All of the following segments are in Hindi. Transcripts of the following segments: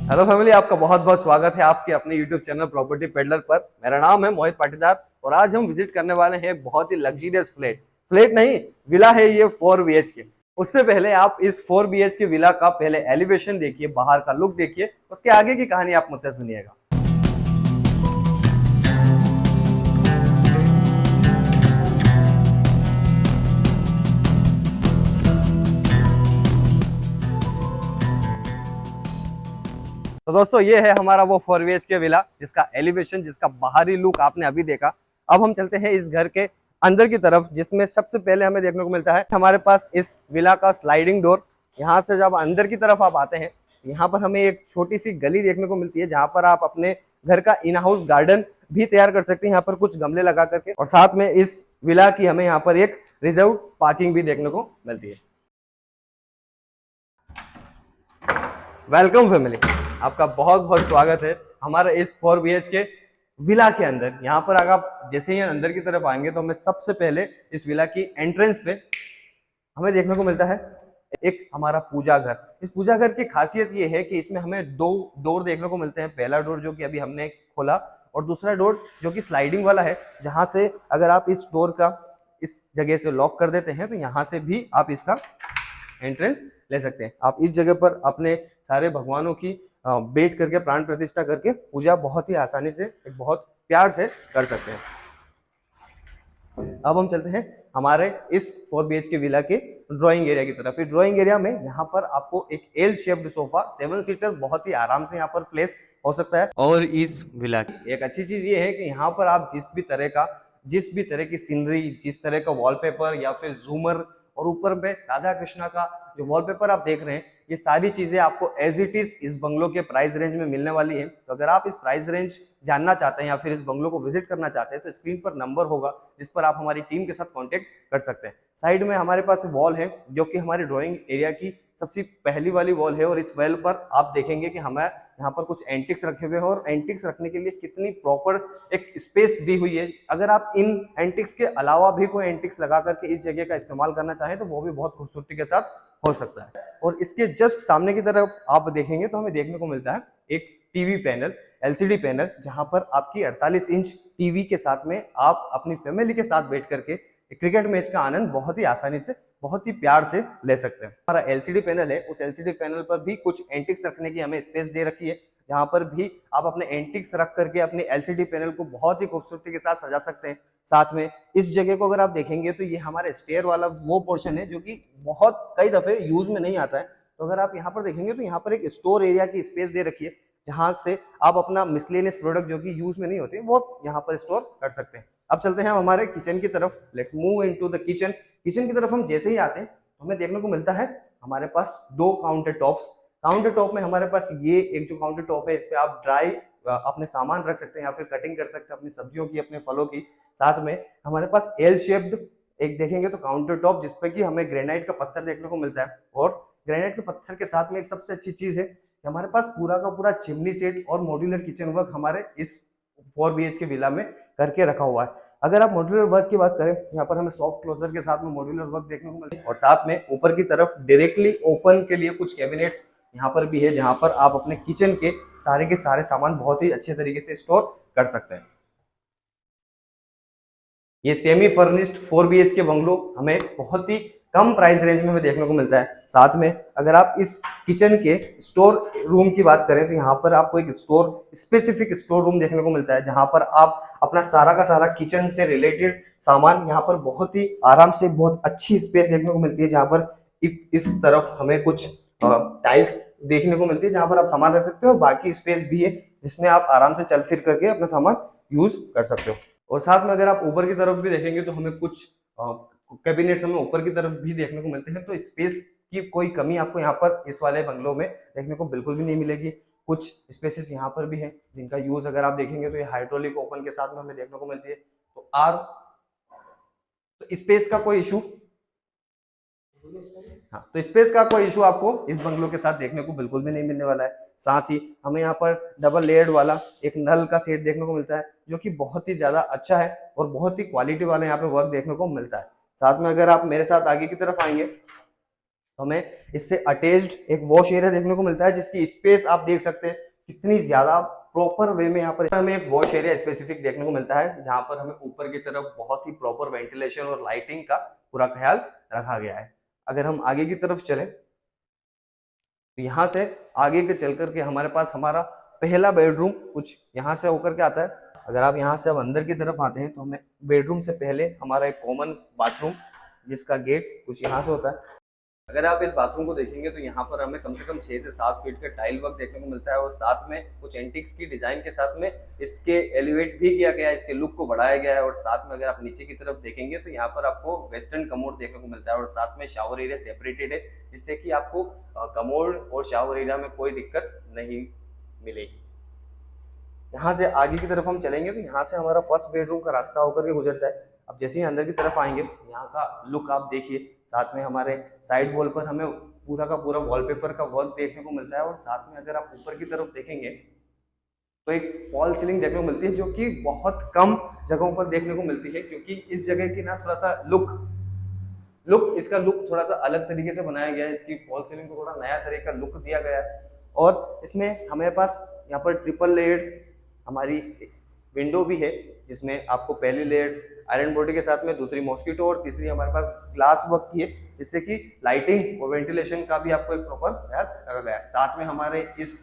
हेलो फैमिली, आपका बहुत बहुत स्वागत है आपके अपने यूट्यूब चैनल प्रॉपर्टी पेडलर पर। मेरा नाम है मोहित पाटीदार और आज हम विजिट करने वाले हैं एक बहुत ही लग्जरियस फ्लैट फ्लैट नहीं, विला है ये 4 BHK। उससे पहले आप इस 4 BHK विला का पहले एलिवेशन देखिए, बाहर का लुक देखिए, उसके आगे की कहानी आप मुझसे सुनिएगा। तो दोस्तों, ये है हमारा वो 4 BHK विला जिसका एलिवेशन, जिसका बाहरी लुक आपने अभी देखा। अब हम चलते हैं इस घर के अंदर की तरफ, जिसमें सबसे पहले हमें देखने को मिलता है हमारे पास इस विला का स्लाइडिंग डोर। यहाँ से जब अंदर की तरफ आप आते हैं, यहाँ पर हमें एक छोटी सी गली देखने को मिलती है जहाँ पर आप अपने घर का इन हाउस गार्डन भी तैयार कर सकते हैं, यहाँ पर कुछ गमले लगा करके। और साथ में इस विला की हमें यहाँ पर एक रिजर्व पार्किंग भी देखने को मिलती है। वेलकम फैमिली, आपका बहुत बहुत स्वागत है हमारे इस 4 BHK विला के अंदर। यहाँ पर अगर आप जैसे ही अंदर की तरफ आएंगे तो हमें सबसे पहले इस विला की एंट्रेंस पे हमें देखने को मिलता है एक हमारा पूजा घर। इस पूजा घर की खासियत ये है कि इसमें हमें दो डोर देखने को मिलते हैं। पहला डोर जो कि अभी हमने खोला और दूसरा डोर जो कि स्लाइडिंग वाला है, जहां से अगर आप इस डोर का इस जगह से लॉक कर देते हैं तो यहाँ से भी आप इसका एंट्रेंस ले सकते हैं। आप इस जगह पर अपने सारे भगवानों की बैठ करके प्राण प्रतिष्ठा करके पूजा बहुत ही आसानी से, एक बहुत प्यार से कर सकते हैं। अब हम चलते हैं हमारे इस 4 BHK विला के ड्राइंग एरिया की तरफ। इस ड्राइंग एरिया में यहाँ पर आपको एक एल शेप्ड सोफा 7 सीटर बहुत ही आराम से यहाँ पर प्लेस हो सकता है। और इस विला की एक अच्छी चीज ये है कि यहाँ पर आप जिस भी तरह की सीनरी, जिस तरह का वॉलपेपर या फिर झूमर और ऊपर में राधा कृष्णा का जो वॉलपेपर आप देख रहे हैं, ये सारी चीजें आपको एज इट इज इस बंगलो के प्राइस रेंज में मिलने वाली है। तो अगर आप इस प्राइस रेंज जानना चाहते हैं या फिर इस बंगलो को विजिट करना चाहते हैं तो स्क्रीन पर नंबर होगा जिस पर आप हमारी टीम के साथ कांटेक्ट कर सकते हैं। साइड में हमारे पास वॉल है जो कि हमारे ड्राइंग एरिया की सबसे पहली वाली वॉल है और इस वॉल पर आप देखेंगे कि हमें यहाँ पर कुछ एंटिक्स रखे हुए हैं और एंटिक्स रखने के लिए कितनी प्रॉपर एक स्पेस दी हुई है। अगर आप इन एंटिक्स के अलावा भी कोई एंटिक्स लगा करके इस जगह का इस्तेमाल करना चाहें तो वो भी बहुत खूबसूरती के साथ हो सकता है। और इसके जस्ट सामने की तरफ आप देखेंगे तो हमें देखने को मिलता है एक टीवी पैनल, एलसीडी पैनल, जहां पर आपकी 48 इंच टीवी के साथ में आप अपनी फैमिली के साथ बैठ करके क्रिकेट मैच का आनंद बहुत ही आसानी से, बहुत ही प्यार से ले सकते हैं। हमारा एलसीडी पैनल है, उस एलसीडी पैनल पर भी कुछ एंटिक्स रखने की हमें स्पेस दे रखी है, जहां पर भी आप अपने एंटिक्स रख करके अपने एलसीडी पैनल को बहुत ही खूबसूरती के साथ सजा सकते हैं। साथ में इस जगह को अगर आप देखेंगे तो ये हमारे स्टेयर वाला वो पोर्शन है जो कि बहुत कई दफे यूज में नहीं आता है। तो अगर आप यहाँ पर देखेंगे तो यहाँ पर एक स्टोर एरिया की स्पेस दे रखी है, जहां से आप अपना मिसलेनियस प्रोडक्ट जो कि यूज में नहीं होते वो यहाँ पर स्टोर कर सकते हैं। अब चलते हैं हम हमारे किचन की तरफ। Let's move into the kitchen. Kitchen की तरफ हम जैसे ही आते हैं तो हमें देखने को मिलता है हमारे पास दो काउंटर टॉप्स। काउंटर टॉप में हमारे पास ये एक जो काउंटर टॉप है, इस पे आप ड्राई अपने सामान रख सकते हैं या फिर कटिंग कर सकते हैं अपनी सब्जियों की, अपने फलों की। साथ में हमारे पास एल शेप्ड एक देखेंगे तो काउंटर टॉप जिसपे कि हमें ग्रेनाइट का पत्थर देखने को मिलता है। और ग्रेनाइट के पत्थर के साथ में एक सबसे अच्छी चीज है कि हमारे पास पूरा का पूरा चिमनी सेट और मॉड्यूलर किचन वर्क हमारे इस 4 BHK विला में करके रखा हुआ है। अगर आप मॉड्यूलर वर्क की बात करें, यहाँ पर हमें सॉफ्ट क्लोजर के साथ में मॉड्यूलर वर्क देखने को मिलता है। और साथ में ऊपर की तरफ डायरेक्टली ओपन के लिए कुछ कैबिनेट्स यहाँ पर भी है, जहां पर आप अपने किचन के सारे सामान बहुत ही अच्छे तरीके से स्टोर कर सकते हैं। ये सेमी फर्निश्ड 4 BHK बंगलो हमें बहुत ही कम प्राइस रेंज में हमें देखने को मिलता है। साथ में अगर आप इस किचन के स्टोर रूम की बात करें तो यहाँ पर आपको एक स्पेसिफिक स्टोर रूम देखने को मिलता है, जहां पर आप अपना सारा का सारा किचन से रिलेटेड सामान यहाँ पर बहुत ही आराम से, बहुत अच्छी स्पेस देखने को मिलती है। जहां पर इस तरफ हमें कुछ टाइल्स देखने को मिलती है जहां पर आप सामान रख सकते हो, और बाकी स्पेस भी है जिसमें आप आराम से चल फिर करके अपना सामान यूज कर सकते हो। और साथ में अगर आप ऊपर की तरफ भी देखेंगे तो हमें कुछ कैबिनेट्स हमें ऊपर की तरफ भी देखने को मिलते हैं। तो स्पेस की कोई कमी आपको यहाँ पर इस वाले बंगलों में देखने को बिल्कुल भी नहीं मिलेगी। कुछ स्पेसेस यहाँ पर भी है जिनका यूज अगर आप देखेंगे तो ये हाइड्रोलिक ओपन के साथ में हमें देखने को मिलती है। तो तो स्पेस का कोई इशू, हाँ, तो स्पेस का कोई इशू आपको इस बंगलो के साथ देखने को बिल्कुल भी नहीं मिलने वाला है। साथ ही हमें यहाँ पर डबल लेयर्ड वाला एक नल का सेट देखने को मिलता है जो कि बहुत ही ज्यादा अच्छा है और बहुत ही क्वालिटी वाला यहाँ पे वर्क देखने को मिलता है। साथ में अगर आप मेरे साथ आगे की तरफ आएंगे तो हमें इससे अटैच्ड एक वॉश एरिया देखने को मिलता है जिसकी स्पेस आप देख सकते हैं कितनी ज्यादा प्रॉपर वे में यहाँ पर हमें एक वॉश एरिया स्पेसिफिक देखने को मिलता है जहां पर हमें ऊपर की तरफ बहुत ही प्रॉपर वेंटिलेशन और लाइटिंग का पूरा ख्याल रखा गया है। अगर हम आगे की तरफ चले तो यहाँ से आगे के चल करके हमारे पास हमारा पहला बेडरूम कुछ यहाँ से होकर के आता है। अगर आप यहाँ से अब अंदर की तरफ आते हैं तो हमें बेडरूम से पहले हमारा एक कॉमन बाथरूम जिसका गेट कुछ यहाँ से होता है। अगर आप इस बाथरूम को देखेंगे तो यहाँ पर हमें कम से कम 6 से 7 फीट का टाइल वर्क देखने को मिलता है और साथ में कुछ एंटिक्स की डिजाइन के साथ में इसके एलिवेट भी किया गया है, इसके लुक को बढ़ाया गया है। और साथ में अगर आप नीचे की तरफ देखेंगे तो यहाँ पर आपको वेस्टर्न कमोड देखने को मिलता है और साथ में शावर एरिया सेपरेटेड है जिससे कि आपको कमोड और शावर एरिया में कोई दिक्कत नहीं मिलेगी। यहाँ से आगे की तरफ हम चलेंगे तो यहाँ से हमारा फर्स्ट बेडरूम का रास्ता होकर के गुजरता है। अब जैसे ही अंदर की तरफ आएंगे यहाँ का लुक आप देखिए, साथ में हमारे साइड वॉल पर हमें पूरा का पूरा वॉलपेपर का वर्क देखने को मिलता है और साथ में अगर आप ऊपर की तरफ देखेंगे तो एक फॉल सीलिंग देखने को मिलती है जो कि बहुत कम जगहों पर देखने को मिलती है क्योंकि इस जगह की ना थोड़ा सा इसका लुक थोड़ा सा अलग तरीके से बनाया गया है। इसकी फॉल सीलिंग को थोड़ा नया तरह का लुक दिया गया है और इसमें हमारे पास यहाँ पर ट्रिपल लेयर्ड हमारी विंडो भी है जिसमें आपको पहली लेयर आयरन बॉडी के साथ में, दूसरी मॉस्किटो और तीसरी हमारे पास ग्लास वर्क की है जिससे कि लाइटिंग और वेंटिलेशन का भी आपको एक प्रॉपर ख्याल रखा गया है। साथ में हमारे इस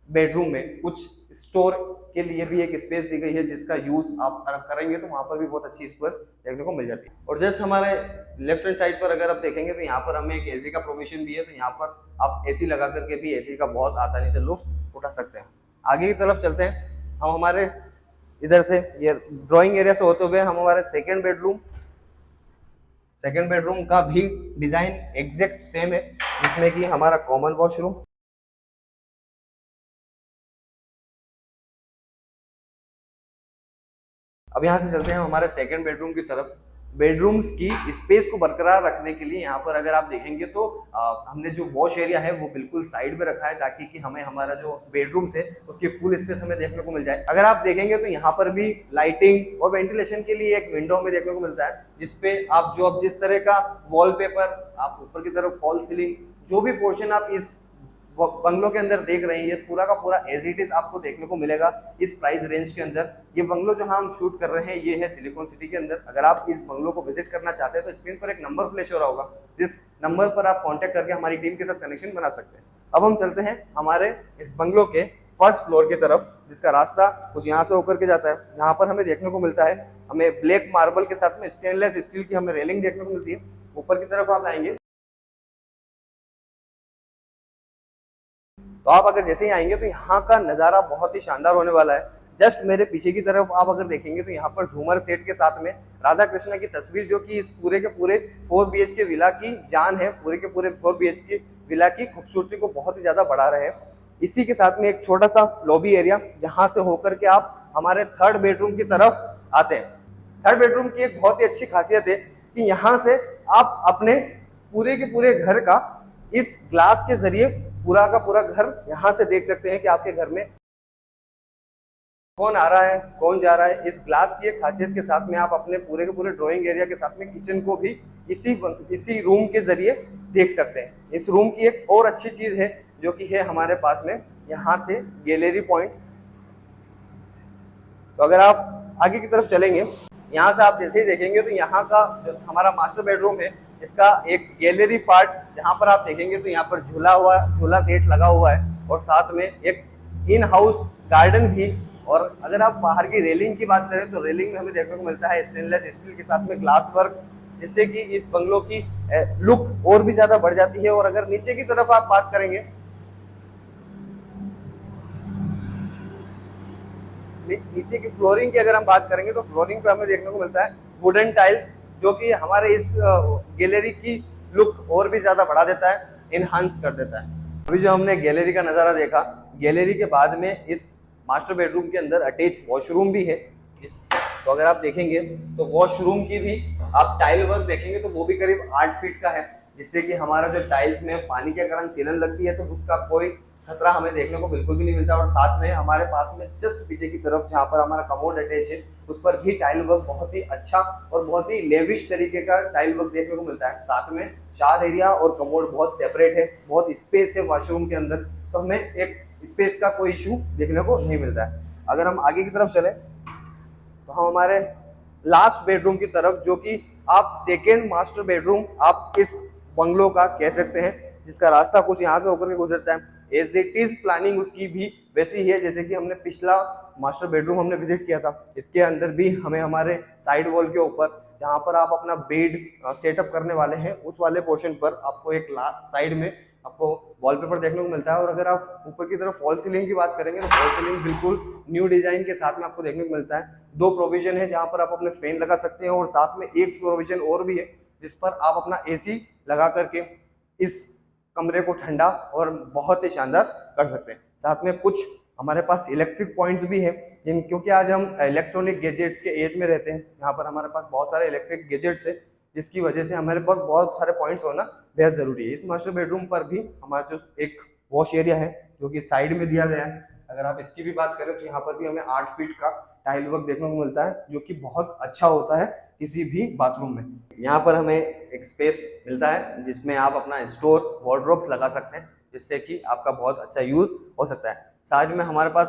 बेडरूम में कुछ स्टोर के लिए भी एक स्पेस दी गई है जिसका यूज आप अगर करेंगे तो वहां पर भी बहुत अच्छी स्पेस देखने को मिल जाती है। और जस्ट हमारे लेफ्ट हैंड साइड पर अगर आप देखेंगे तो यहाँ पर हमें एक एसी का प्रोविजन भी है, तो यहाँ पर आप एसी लगा करके भी एसी का बहुत आसानी से लुत्फ उठा सकते हैं। आगे की तरफ चलते हैं, हम हमारे इधर से ये ड्राइंग एरिया से होते हुए हम हमारे सेकेंड बेडरूम का भी डिजाइन एग्जैक्ट सेम है जिसमें कि हमारा कॉमन वॉशरूम, अब यहाँ से चलते हैं हमारे सेकंड बेडरूम की तरफ। बेडरूम्स की स्पेस को बरकरार रखने के लिए यहाँ पर अगर आप देखेंगे तो हमने जो वॉश एरिया है वो बिल्कुल साइड में रखा है ताकि कि हमें हमारा जो बेडरूम्स है उसकी फुल स्पेस हमें देखने को मिल जाए। अगर आप देखेंगे तो यहाँ पर भी लाइटिंग और वेंटिलेशन के लिए एक विंडो हमें देखने को मिलता है जिसपे आप जो अब जिस तरह का वॉलपेपर, आप ऊपर की तरफ फॉल सीलिंग, जो भी पोर्शन आप इस बंगलो के अंदर देख रहे हैं ये पूरा का पूरा एज इट इज आपको देखने को मिलेगा इस प्राइस रेंज के अंदर। ये बंगलो जो हम शूट कर रहे हैं ये है सिलिकॉन सिटी के अंदर। अगर आप इस बंगलो को विजिट करना चाहते हैं तो स्क्रीन पर एक नंबर फ्लैश हो रहा होगा, जिस नंबर पर आप कांटेक्ट करके हमारी टीम के साथ कनेक्शन बना सकते हैं। अब हम चलते हैं हमारे इस बंगलो के फर्स्ट फ्लोर की तरफ जिसका रास्ता कुछ यहाँ से होकर के जाता है। यहाँ पर हमें देखने को मिलता है हमें ब्लैक मार्बल के साथ में स्टेनलेस स्टील की हमें रेलिंग देखने को मिलती है। ऊपर की तरफ आप आएंगे तो आप अगर जैसे ही आएंगे तो यहाँ का नज़ारा बहुत ही शानदार होने वाला है। जस्ट मेरे पीछे की तरफ आप अगर देखेंगे तो यहाँ पर झूमर सेट के साथ में राधा कृष्णा की तस्वीर जो कि इस पूरे के पूरे 4 BHK विला की जान है, पूरे के पूरे 4 BHK विला की खूबसूरती को बहुत ही ज़्यादा बढ़ा रहे हैं। इसी के साथ में एक छोटा सा लॉबी एरिया जहाँ से होकर के आप हमारे थर्ड बेडरूम की तरफ आते हैं। थर्ड बेडरूम की एक बहुत ही अच्छी खासियत है कि यहाँ से आप अपने पूरे के पूरे घर का इस ग्लास के जरिए पूरा का पूरा घर यहाँ से देख सकते हैं कि आपके घर में कौन आ रहा है कौन जा रहा है। इस ग्लास की एक खासियत के साथ में आप अपने पूरे के पूरे ड्राइंग एरिया के साथ में किचन को भी इसी रूम के जरिए देख सकते हैं। इस रूम की एक और अच्छी चीज है जो कि है हमारे पास में यहाँ से गैलरी पॉइंट। तो अगर आप आगे की तरफ चलेंगे यहाँ से आप जैसे ही देखेंगे तो यहाँ का जो हमारा मास्टर बेडरूम है इसका एक गैलरी पार्ट जहाँ पर आप देखेंगे तो यहाँ पर झूला सेट लगा हुआ है और साथ में एक इन हाउस गार्डन भी। और अगर आप बाहर की रेलिंग की बात करें तो रेलिंग में हमें देखने को मिलता है स्टेनलेस स्टील के साथ में ग्लास वर्क, जिससे कि इस बंगलो की लुक और भी ज्यादा बढ़ जाती है। और अगर नीचे की तरफ आप बात करेंगे, नीचे की फ्लोरिंग की अगर हम बात करेंगे तो फ्लोरिंग पे हमें देखने को मिलता है वुडन टाइल्स जो कि हमारे इस गैलरी की लुक और भी ज्यादा बढ़ा देता है, इनहांस कर देता है। अभी जो हमने गैलरी का नज़ारा देखा गैलरी के बाद में इस मास्टर बेडरूम के अंदर अटैच वॉशरूम भी है। तो अगर आप देखेंगे तो वॉशरूम की भी आप टाइल वर्क देखेंगे तो वो भी करीब 8 फीट का है, जिससे कि हमारा जो टाइल्स में पानी के कारण सीलन लगती है तो उसका कोई खतरा हमें देखने को बिल्कुल भी नहीं मिलता। और साथ में हमारे पास में जस्ट पीछे की तरफ जहाँ पर हमारा कमोड अटैच है उस पर भी टाइल वर्क बहुत ही अच्छा और बहुत ही लेविश तरीके का टाइल वर्क देखने को मिलता है। साथ में शावर एरिया और कमोड बहुत सेपरेट है, बहुत स्पेस है वॉशरूम के अंदर, तो हमें एक स्पेस का कोई इशू देखने को नहीं मिलता है। अगर हम आगे की तरफ चले तो हम हमारे लास्ट बेडरूम की तरफ, जो कि आप सेकेंड मास्टर बेडरूम आप इस बंगलो का कह सकते हैं, जिसका रास्ता कुछ यहाँ से होकर के गुजरता है। एज इट इज प्लानिंग उसकी भी वैसी ही है जैसे कि हमने पिछला मास्टर बेडरूम हमने विजिट किया था। इसके अंदर भी हमें हमारे साइड वॉल के ऊपर जहाँ पर आप अपना बेड सेटअप करने वाले हैं उस वाले पोर्शन पर आपको एक साइड में आपको वॉलपेपर देखने को मिलता है। और अगर आप ऊपर की तरफ फॉल सीलिंग की बात करेंगे तो फॉल सीलिंग बिल्कुल न्यू डिजाइन के साथ में आपको देखने को मिलता है। 2 प्रोविजन है जहाँ पर आप अपने फैन लगा सकते हैं और साथ में एक प्रोविजन और भी है जिस पर आप अपना एसी लगा करके इस कमरे को ठंडा और बहुत ही शानदार कर सकते हैं। साथ में कुछ हमारे पास इलेक्ट्रिक पॉइंट्स भी हैं जिन, क्योंकि आज हम इलेक्ट्रॉनिक गैजेट्स के एज में रहते हैं, यहाँ पर हमारे पास बहुत सारे इलेक्ट्रिक गैजेट्स है जिसकी वजह से हमारे पास बहुत सारे पॉइंट्स होना बेहद जरूरी है। इस मास्टर बेडरूम पर भी हमारा जो एक वॉश एरिया है जो कि साइड में दिया गया है, अगर आप इसकी भी बात करें तो यहाँ पर भी हमें 8 फीट का टाइल वर्क देखने को मिलता है जो कि बहुत अच्छा होता है किसी भी बाथरूम में। यहाँ पर हमें एक स्पेस मिलता है जिसमें आप अपना स्टोर वार्डरोब्स लगा सकते हैं, जिससे कि आपका बहुत अच्छा यूज हो सकता है। साइड में हमारे पास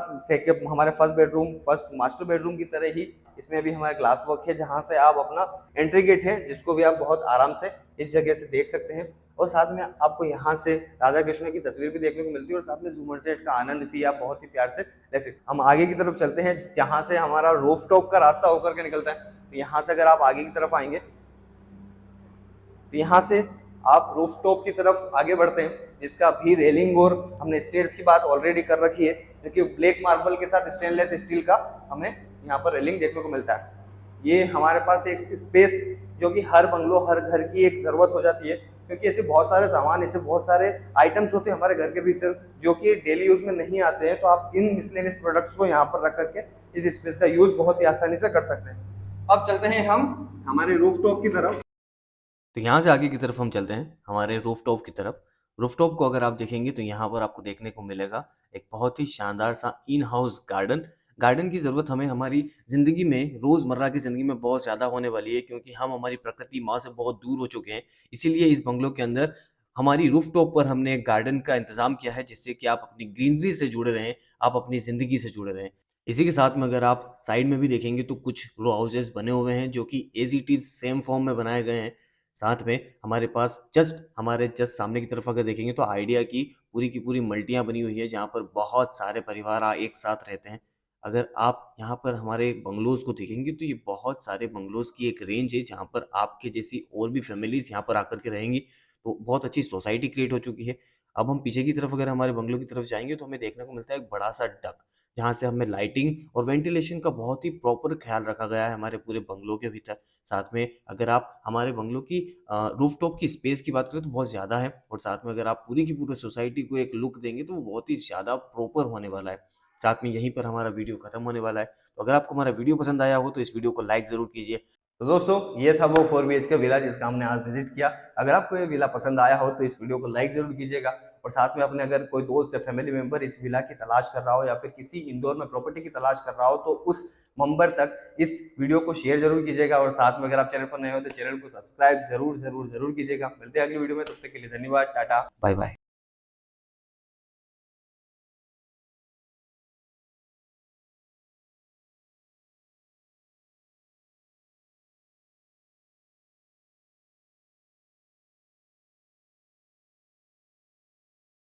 हमारे फर्स्ट मास्टर बेडरूम की तरह ही इसमें भी हमारे ग्लास वर्क है, जहाँ से आप अपना एंट्री गेट है जिसको भी आप बहुत आराम से इस जगह से देख सकते हैं। और साथ में आपको यहाँ से राधा कृष्ण की तस्वीर भी देखने को मिलती है और साथ में झूमर सेट का आनंद भी आप बहुत ही प्यार से ले सकते हैं। हम आगे की तरफ चलते हैं जहाँ से हमारा रूफटॉप का रास्ता होकर के निकलता है। तो यहाँ से अगर आप आगे की तरफ आएंगे तो यहाँ से आप रूफटॉप की तरफ आगे बढ़ते हैं, जिसका भी रेलिंग और हमने स्टेयर्स की बात ऑलरेडी कर रखी है, क्योंकि ब्लैक मार्बल के साथ स्टेनलेस स्टील का हमें यहाँ पर रेलिंग देखने को मिलता है। ये हमारे पास एक स्पेस जो कि हर बंगलो हर घर की एक जरूरत हो जाती है, क्योंकि ऐसे बहुत सारे सामान, ऐसे बहुत सारे आइटम्स होते हैं हमारे घर के भीतर जो कि डेली यूज में नहीं आते हैं, तो आप इन मिसलेनियस प्रोडक्ट्स को यहाँ पर रख करके इस स्पेस का यूज बहुत ही आसानी से कर सकते हैं। अब चलते हैं हम हमारे रूफटॉप की तरफ। तो यहाँ से आगे की तरफ हम चलते हैं हमारे रूफटॉप की तरफ। रूफटॉप को अगर आप देखेंगे तो यहाँ पर आपको देखने को मिलेगा एक बहुत ही शानदार सा इन हाउस गार्डन। गार्डन की ज़रूरत हमें हमारी ज़िंदगी में, रोज़मर्रा की ज़िंदगी में बहुत ज़्यादा होने वाली है, क्योंकि हम हमारी प्रकृति माँ से बहुत दूर हो चुके हैं। इसीलिए इस बंगलो के अंदर हमारी रूफटॉप पर हमने एक गार्डन का इंतज़ाम किया है, जिससे कि आप अपनी ग्रीनरी से जुड़े रहें, आप अपनी ज़िंदगी से जुड़े रहें। इसी के साथ में अगर आप साइड में भी देखेंगे तो कुछ रो हाउसेस बने हुए हैं जो कि as it is same form में बनाए गए हैं। साथ में हमारे जस्ट सामने की तरफ अगर देखेंगे तो आइडिया की पूरी मल्टियाँ बनी हुई है, जहाँ पर बहुत सारे परिवार एक साथ रहते हैं। अगर आप यहाँ पर हमारे बंगलोज़ को देखेंगे तो ये बहुत सारे बंगलोज़ की एक रेंज है, जहाँ पर आपके जैसी और भी फैमिलीज़ यहाँ पर आकर के रहेंगी, तो बहुत अच्छी सोसाइटी क्रिएट हो चुकी है। अब हम पीछे की तरफ अगर हमारे बंगलो की तरफ जाएँगे तो हमें देखने को मिलता है एक बड़ा-सा डक, जहाँ से हमें लाइटिंग और वेंटिलेशन का बहुत ही प्रॉपर ख़्याल रखा गया है हमारे पूरे बंगलो के भीतर। साथ में अगर आप हमारे बंगलो की रूफटॉप की स्पेस की बात करें तो बहुत ज़्यादा है, और साथ में अगर आप पूरी की पूरी सोसाइटी को एक लुक देंगे तो वो बहुत ही ज़्यादा प्रॉपर होने वाला है। साथ में यहीं पर हमारा वीडियो खत्म होने वाला है। तो अगर आपको हमारा वीडियो पसंद आया हो तो इस वीडियो को लाइक ज़रूर कीजिए। तो दोस्तों ये था वो 4 BHK विला जिसका हमने आज विजिट किया। अगर आपको ये विला पसंद आया हो तो इस वीडियो को लाइक जरूर कीजिएगा, और साथ में अपने अगर कोई दोस्त या फैमिली मेंबर इस विला की तलाश कर रहा हो या फिर किसी इंदौर में प्रॉपर्टी की तलाश कर रहा हो तो उस मेंबर तक इस वीडियो को शेयर जरूर कीजिएगा। और साथ में अगर आप चैनल पर नए हो तो चैनल को सब्सक्राइब जरूर जरूर जरूर कीजिएगा। मिलते हैं अगली वीडियो में, तब तक के लिए धन्यवाद, टाटा, बाय बाय।